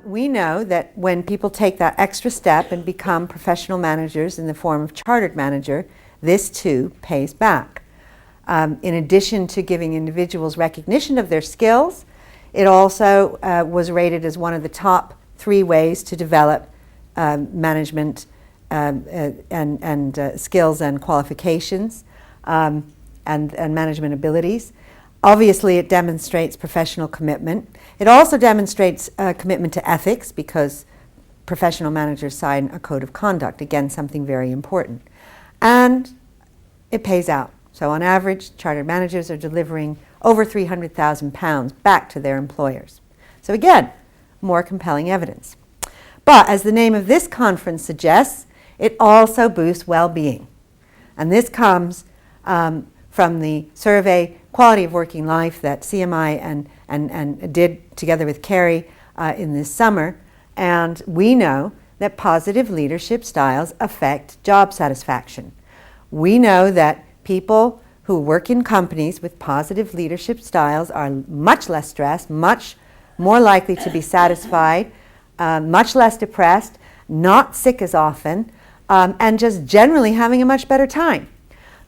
We know that when people take that extra step and become professional managers in the form of chartered manager, this too pays back. In addition to giving individuals recognition of their skills, it also was rated as one of the top 3 ways to develop management and skills and qualifications and management abilities. Obviously, it demonstrates professional commitment. It also demonstrates a commitment to ethics because professional managers sign a code of conduct, again, something very important. And it pays out. So on average, chartered managers are delivering over £300,000 back to their employers. So again, more compelling evidence. But as the name of this conference suggests, it also boosts well-being. And this comes from the survey Quality of Working Life that CMI and did together with Kerry in this summer. And we know that positive leadership styles affect job satisfaction. We know that people who work in companies with positive leadership styles are much less stressed, much more likely to be satisfied, much less depressed, not sick as often, and just generally having a much better time.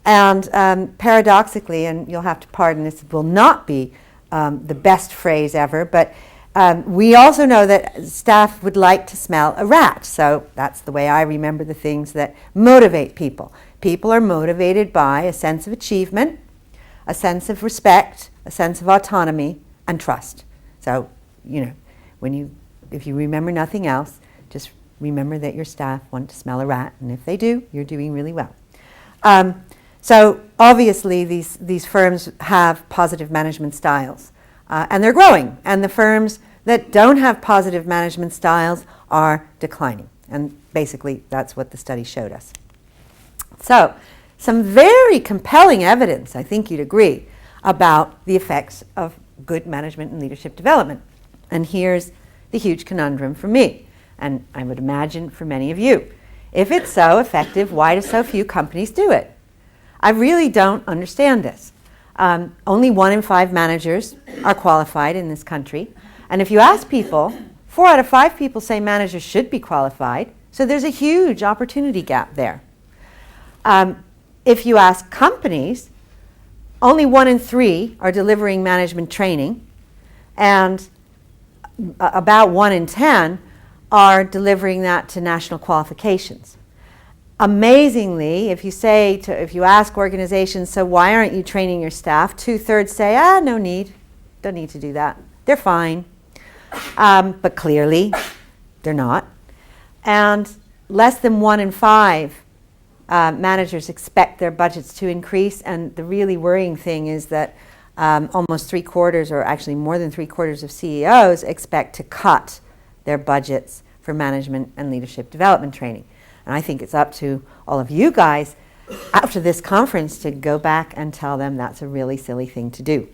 And paradoxically, and you'll have to pardon this, will not be the best phrase ever, but we also know that staff would like to smell a rat. So that's the way I remember the things that motivate people. People are motivated by a sense of achievement, a sense of respect, a sense of autonomy, and trust. So, you know, if you remember nothing else, just remember that your staff want to smell a rat, and if they do, you're doing really well. So obviously these firms have positive management styles, and they're growing, and the firms that don't have positive management styles are declining, and basically that's what the study showed us. So some very compelling evidence, I think you'd agree, about the effects of good management and leadership development. And here's the huge conundrum for me, and I would imagine for many of you. If it's so effective, why do so few companies do it? I really don't understand this. Only 1 in 5 managers are qualified in this country. And if you ask people, 4 out of 5 people say managers should be qualified. So there's a huge opportunity gap there. If you ask companies, only 1 in 3 are delivering management training. And about 1 in 10 are delivering that to national qualifications. Amazingly, if you ask organizations, so why aren't you training your staff? 2/3 say, no need, don't need to do that. They're fine. But clearly, they're not. And less than 1 in 5 managers expect their budgets to increase. And the really worrying thing is that almost 3/4, or actually more than 3/4 of CEOs expect to cut their budgets for management and leadership development training. And I think it's up to all of you guys after this conference to go back and tell them that's a really silly thing to do.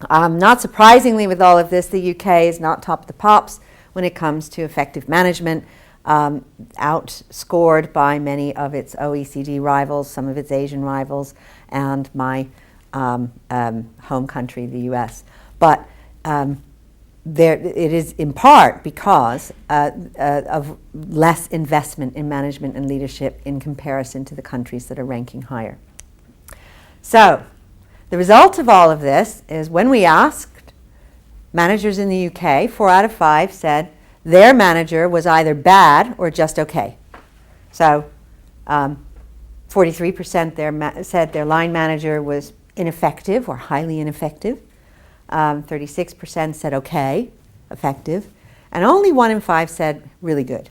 Not surprisingly with all of this, the UK is not top of the pops when it comes to effective management, outscored by many of its OECD rivals, some of its Asian rivals, and my home country, the US. But it is in part because of less investment in management and leadership in comparison to the countries that are ranking higher. So the result of all of this is when we asked managers in the UK, 4 out of 5 said their manager was either bad or just okay. So 43% said their line manager was ineffective or highly ineffective. 36% said okay, effective, and only 1 in 5 said really good.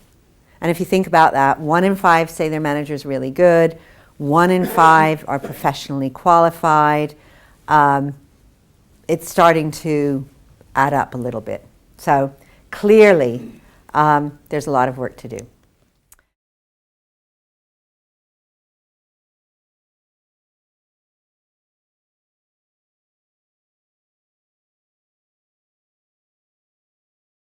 And if you think about that, 1 in 5 say their manager is really good, 1 in 5 are professionally qualified. It's starting to add up a little bit. So clearly, there's a lot of work to do.